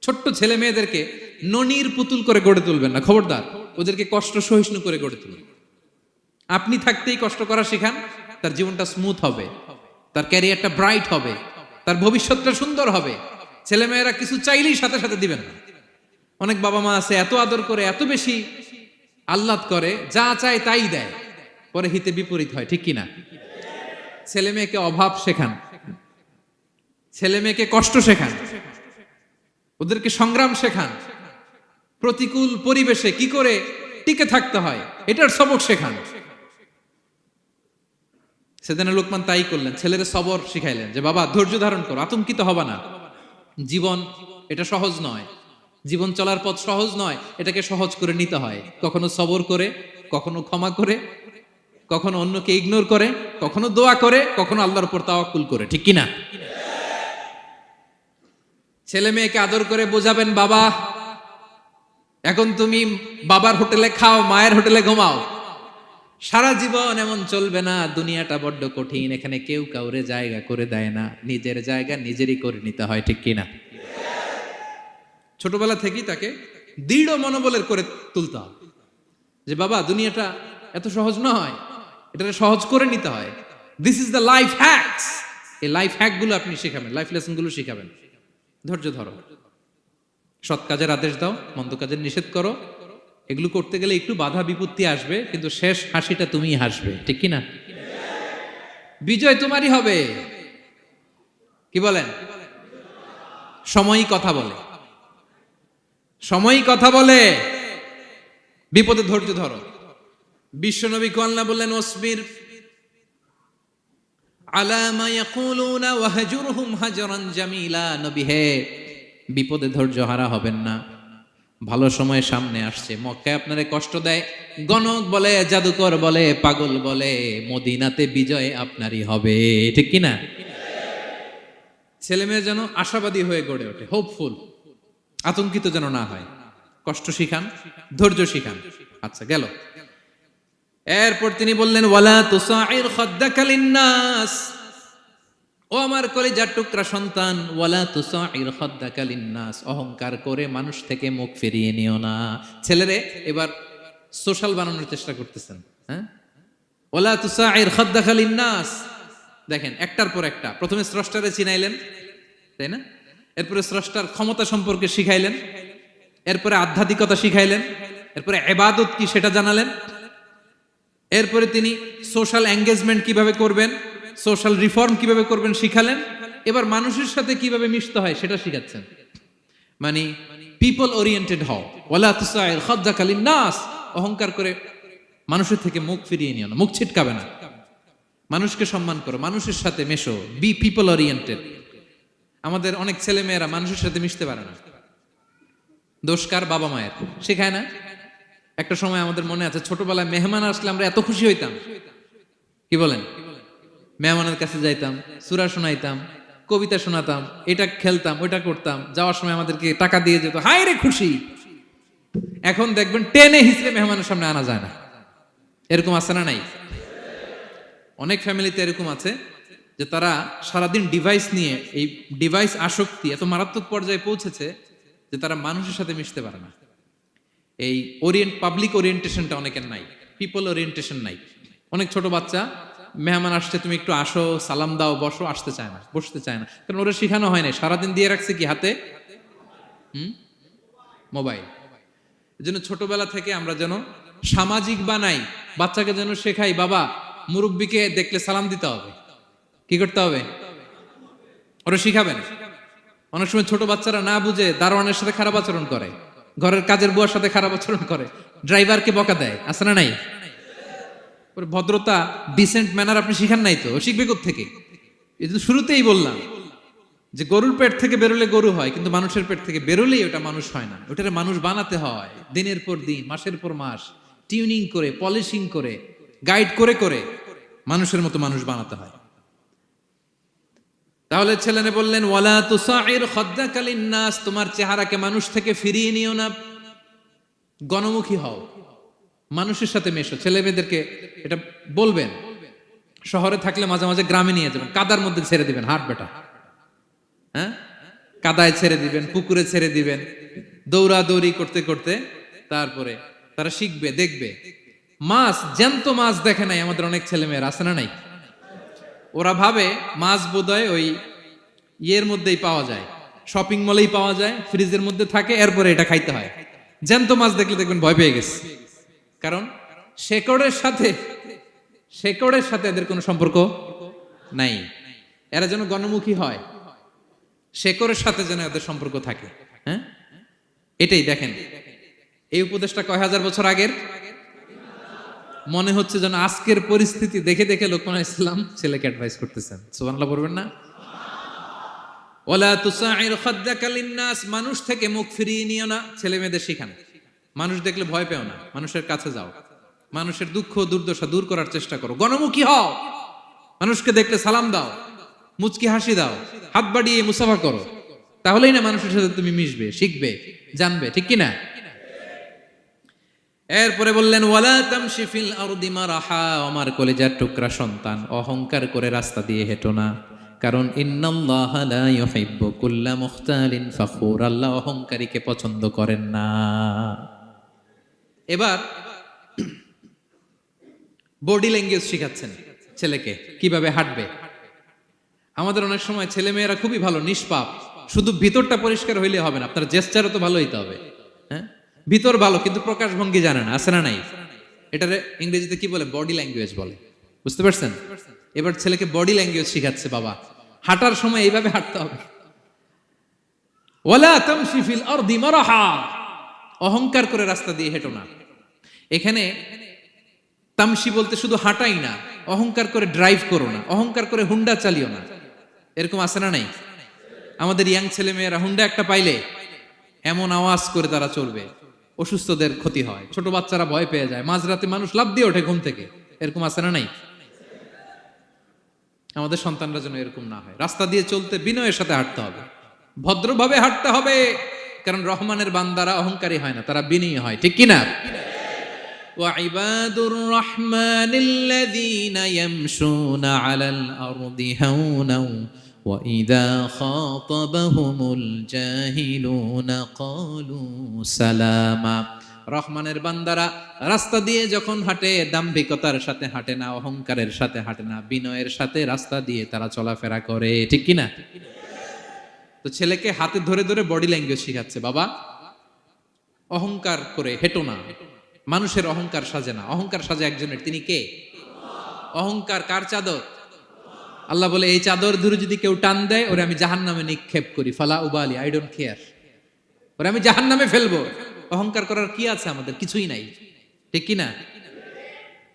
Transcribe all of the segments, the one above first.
ছোট্ট ছেলে মেয়েদেরকে ননির পুতুল করে গড়ে তুলবেন না, খবরদার। ওদেরকে কষ্ট সহিষ্ণু করে গড়ে তুলবেন। আপনি থাকতেই কষ্ট করা শেখান, তার জীবনটা স্মুথ হবে, তার ক্যারিয়ারটা ব্রাইট হবে, তার ভবিষ্যৎটা সুন্দর হবে। ছেলেমেয়েরা কিছু চাইলেই সাথে সাথে দিবেন না। অনেক বাবা মা আছে এত আদর করে, এত বেশি আহ্লাদ করে, যা চায় তাই দেয়, পরে হিতে বিপরীত হয়, ঠিক কিনা? ছেলে মেয়েকে অভাব শেখান, ছেলে মেয়েকে কষ্ট শেখান, ওদেরকে সংগ্রাম শেখান, প্রতিকূল পরিবেশে কি করে টিকে থাকতে হয় এটার সবক শেখান। সেদিন লোকমান তাই করলেন, ছেলেদের সবর শিখাইলেন যে বাবা ধৈর্য ধারণ করো, আতঙ্কিত হবা না। জীবন এটা সহজ নয়, জীবন চলার পথ সহজ নয়, এটাকে সহজ করে নিতে হয়। কখনো সবর করে, কখনো ক্ষমা করে, কখনো অন্যকে ইগনোর করে, কখনো দোয়া করে, কখনো আল্লাহর উপর তাওয়াক্কুল করে, ঠিক কিনা? ছেলে মেয়েকে আদর করে বোঝাবেন, বাবা এখন তুমি বাবার হোটেলে খাও, মায়ের হোটেলে ঘুমাও। সারা জীবন এমন চলবে না, দুনিয়াটা বড্ড কঠিন, এখানে কেউ কাউরে জায়গা করে দেয় না, নিজের জায়গা নিজেরই করে নিতে হয়, ঠিক কিনা? ছোটবেলা থেকেই তাকে দৃঢ় মনোবলের করে তুলতে হবে যে বাবা দুনিয়াটা এত সহজ নয়, এটাকে সহজ করে নিতে হয়। This is the life hacks. এই লাইফ হ্যাক গুলো আপনি শিখাবেন, লাইফ লেসন গুলো শিখাবেন। ধৈর্য ধরো, সৎ কাজের আদেশ দাও, মন্দ কাজের নিষেধ করো। এগুলো করতে গেলে একটু বাধা বিপত্তি আসবে, কিন্তু শেষ হাসিটা তুমিই হাসবে, ঠিক কিনা? বিজয় তোমারই হবে। কি বলেন? সময়ই কথা বলে, সময়ই কথা বলে। বিপদে ধৈর্য ধরো। বিশ্বনবী আল্লাহ বললেন, ওসবির আলা মা ইয়াকুলুনা ওয়াহজুরহুম হাজরান জামিলা। নবী হে, বিপদে ধৈর্য হারা হবেন না। ভালো সময় সামনে আসছে, মক্কায় আপনারে কষ্ট দেয়, গণক বলে, জাদুকর বলে, পাগল বলে, মদিনাতে বিজয় আপনারই হবে, ঠিক কিনা? ছেলে মেয়ে যেন আশাবাদী হয়ে গড়ে ওঠে, হোপফুল, আতঙ্কিত যেন না হয়। কষ্ট শিখান, ধৈর্য শিখান। আচ্ছা গেল। এরপর তিনি বললেন, ওয়ালা তুসাইর খাদ্দাকা লিন্নাস। ও আমার কলিজার টুকরা সন্তান, ওয়ালা তুসাইর খাদ্দাকা লিন্নাস, অহংকার করে মানুষ থেকে মুখ ফিরিয়ে নিও না। ছেলেরে এবার সোশ্যাল বানানোর চেষ্টা করতেছেন, হ্যাঁ? ওয়ালা তুসাইর খাদ্দাকা লিন্নাস। দেখেন একটার পর একটা, প্রথমে স্রষ্টারে চিনাইলেন, তাই না? এরপরে স্রষ্টার ক্ষমতা সম্পর্কে শিখাইলেন, এরপরে আধ্যাত্মিকতা শিখাইলেন, এরপরে ইবাদত কি সেটা জানালেন, এরপরে তিনি সোশ্যাল এঙ্গেজমেন্ট কিভাবে করবেন, সোশ্যাল রিফর্ম কিভাবে করবেন শিখালেন। এবার মানুষের সাথে কিভাবে মিশতে হয় সেটা শিখাচ্ছেন। মানে পিপল ওরিয়েন্টেড হও, ওয়ালা তুসাইর খাদ্দাকা লিন্নাস। অহংকার করে মানুষের থেকে মুখ ফিরিয়ে নিও না, মুখ ছিটকাবে না। মানুষকে সম্মান করো, মানুষের সাথে মেশো, বি পিপল ওরিয়েন্টেড। আমাদের অনেক ছেলে মেয়েরা মানুষের সাথে মিশতে পারে না। দোষ কার? বাবা মায়ের, শেখায় না। একটা সময় আমাদের মনে আছে, ছোটবেলায় মেহমান আসলে আমরা এত খুশি হইতাম, কি বলেন? মেহমানের কাছে যাইতাম, সূরা শোনাইতাম, কবিতা শোনাতাম, এটা খেলতাম, ওইটা করতাম, যাওয়ার সময় আমাদেরকে টাকা দিয়ে যেত, হায় রে খুশি। এখন দেখবেন টেনে হিসেবে মেহমানের সামনে আনা যায় না। এরকম আছে না নাই? অনেক ফ্যামিলিতে এরকম আছে যে তারা সারাদিন ডিভাইস নিয়ে, এই ডিভাইস আসক্তি এত মারাত্মক পর্যায়ে পৌঁছেছে যে তারা মানুষের সাথে মিশতে পারে না। এই পাবলিক ওরিয়েন্টেশনটা অনেকের নাই, পিপল ওরিয়েন্টেশন নাই। অনেক ছোট বাচ্চা, মেহমান আসছে, তুমি একটু আসো, সালাম দাও, বসো, আসতে চায় না, বসতে চায় না, কারণ ওরা শিখানো হয় না। সারাদিন দিয়ে রাখছে কি হাতে? মোবাইল। এই জন্য ছোটবেলা থেকে আমরা যেন সামাজিক বানাই, বাচ্চাকে যেন শেখাই, বাবা মুরব্বীকে দেখলে সালাম দিতে হবে। কি করতে হবে? ওরা শিখাবেন। অনেক সময় ছোট বাচ্চারা না বুঝে দারোয়ানের সাথে খারাপ আচরণ করে, ঘরের কাজের বুয়ার সাথে খারাপ আচরণ করে, ড্রাইভারকে বকা দেয়, আছে না নাই? ভদ্রতা, ডিসেন্ট ম্যানার আপনি শিখান নাই তো, শিখবে কোত্থেকে? এই তো শুরুতেই বললাম যে গরুর পেট থেকে বেরোলে গরু হয়, কিন্তু মানুষের পেট থেকে বেরোলেই ওটা মানুষ হয় না। ওটারে মানুষ বানাতে হয় দিনের পর দিন, মাসের পর মাস, টিউনিং করে, পলিশিং করে, গাইড করে করে মানুষের মতো মানুষ বানাতে হয়। তাহলে ছেলেনে বললেন, ওয়ালা তুসাইর খাদ্দাকা লিন্নাস, তোমার চেহারাকে মানুষ থেকে ফিরিয়ে নিও না, গণমুখী হও, মানুষের সাথে মেশো। ছেলে মেয়েদেরকে এটা বলবেন। শহরে থাকলে মাঝে মাঝে গ্রামে নিয়ে যাবেন, কাদার মধ্যে ছেড়ে দিবেন, হাট বেটা, হ্যাঁ কাদায় ছেড়ে দিবেন, পুকুরে ছেড়ে দিবেন, দৌড়াদৌড়ি করতে করতে তারপরে তারা শিখবে, দেখবে। মাছ, জ্যান্ত মাছ দেখে নাই আমাদের অনেক ছেলে মেয়ের, আছে না নাই? ওরা ভাবে মাছ বোধহয় ওই ইয়ের মধ্যেই পাওয়া যায়, শপিং মলেই পাওয়া যায়, ফ্রিজের মধ্যে থাকে, এরপরে এটা খাইতে হয়। জ্যান্ত মাছ দেখলে দেখবেন ভয় পেয়ে গেছে, কারণ শেকড়ের সাথে এদের কোনো সম্পর্ক নাই। এরা যেন গণমুখী হয়, শেকড়ের সাথে যেন এদের সম্পর্ক থাকে। হ্যাঁ, এটাই দেখেন, এই উপদেশটা কয় হাজার বছর আগের। মনে হচ্ছে যেন আজকের পরিস্থিতি দেখে দেখে লোকমান ইসলাম ছেলেকে অ্যাডভাইস করতেছেন। সুবহানাল্লাহ পড়বেন না? ওয়ালা তুসাইর খাদ্দাকা লিন্নাস, মানুষ থেকে মুখ ফিরিয়ে নিও না, ছেলে মেয়েদের শিখান। মানুষ দেখলে ভয় পেও না, মানুষের কাছে যাও, মানুষের দুঃখ দুর্দশা দূর করার চেষ্টা করো, গণমুখী হও, মানুষকে দেখলে সালাম দাও, মুচকি হাসি দাও, হাত বাড়িয়ে মুসাফা করো, তাহলেই না মানুষের সাথে তুমি মিশবে, শিখবে, জানবে, ঠিক কি না? এরপরে বললেন ওয়ালা তামশি ফিল আরদি মারাহা, আমার কলিজার টুকরা সন্তান, অহংকার করে রাস্তা দিয়ে হেঁটো না, কারণ ইন্নাল্লাহা লা ইউহিব্বু কুল্লা মুখতালিন ফাখুর, আল্লাহ অহংকারীকে পছন্দ করেন না। এবার বডি ল্যাঙ্গুয়েজ শিখাচ্ছেন ছেলেকে, কিভাবে হাঁটবে। আমাদের অনেক সময় ছেলে মেয়েরা খুবই ভালো, নিষ্পাপ, শুধু ভিতরটা পরিষ্কার হইলে হবে না, আপনার জেস্টারও তো ভালো হইতে হবে। হ্যাঁ, ভিতর ভালো কিন্তু প্রকাশ ভঙ্গি জানে না, আছে না নাই? এটারে ইংরেজিতে কি বলে? বডি ল্যাঙ্গুয়েজ বলে, বুঝতে পারছেন? এবার ছেলেকে বডি ল্যাঙ্গুয়েজ শিখাচ্ছে বাবা, হাঁটার সময় এইভাবে হাঁটতে হবে। ওয়ালা তামশি ফিল আরদি মারাহা, অহংকার করে রাস্তা দিয়ে হেঁটো না। এখানে তামশি বলতে শুধু হাঁটাই না, অহংকার করে ড্রাইভ করো না, অহংকার করে হুন্ডা চালিও না। এরকম আছে না নাই? আমাদের ইয়াং ছেলে মেয়েরা হুন্ডা একটা পাইলে এমন আওয়াজ করে তারা চলবে, অসুস্থদের ক্ষতি হয়, ছোট বাচ্চারা ভয় পেয়ে যায়, মাঝরাতে মানুষ লাফ দিয়ে ওঠে ঘুম থেকে। এরকম আছে না নাই? আমাদের সন্তানরা যেন এরকম না হয়। রাস্তা দিয়ে চলতে বিনয়ের সাথে হাঁটতে হবে, ভদ্রভাবে হাঁটতে হবে, কারণ রহমানের বান্দারা অহংকারী হয় না, তারা বিনয়ী হয়, ঠিক কিনা? وعباد الرحمن الذين يمشون على الأرض هونا وإذا خاطبهم الجاهلون قالوا سلاما, রহমানের বান্দারা রাস্তা দিয়ে যখন হাঁটে দাম্ভিকতার সাথে হাঁটে না, অহংকারের সাথে হাঁটে না, বিনয়ের সাথে রাস্তা দিয়ে তারা চলাফেরা করে, ঠিক কিনা? তো ছেলেকে হাতে ধরে ধরে বডি ল্যাঙ্গুয়েজ শিখাচ্ছে, বাবা অহংকার করে হেঁটো না, মানুষের অহংকার সাজে না, অহংকার সাজে একজনের, তিনি কে? অহংকার কার চাদর? আল্লাহ বলে এই চাদর ধরে যদি কেউ টান দেয় ওরে আমি জাহান্নামে নিক্ষেপ করি, ফালা উবালি, আই ডোন্ট কেয়ার, ওরে আমি জাহান্নামে ফেলবো। অহংকার করার কি আছে আমাদের? কিছুই নাই, ঠিক কি না?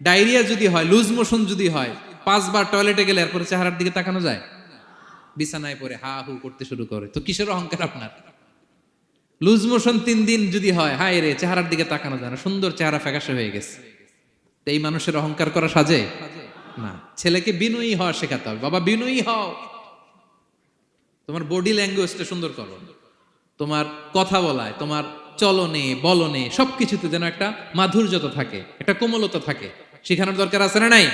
ডায়রিয়া যদি হয়, লুজ মোশন যদি হয়, 5 বার টয়লেটে গেলে এরপরে চেহারার দিকে তাকানো যায়? বিছানায় পড়ে হা হু করতে শুরু করে, তো কিসের অহংকার আপনার? লুজ মোশন 3 দিন যদি হয়, হায় রে, চেহারার দিকে তাকানো যায় না, সুন্দর চেহারা ফ্যাকাশে হয়ে গেছে, তো এই মানুষের অহংকার করা সাজে না। ছেলেকে বিনয়ী হওয়া শেখাতে হবে, বাবা বিনয়ী হও, তোমার বডি ল্যাঙ্গুয়েজটা সুন্দর করো, তোমার কথা বলায়, তোমার চলনে বলনে সবকিছুতে যেন একটা মাধুর্যতা থাকে, একটা কোমলতা থাকে, শেখানোর দরকার আছে না নাই?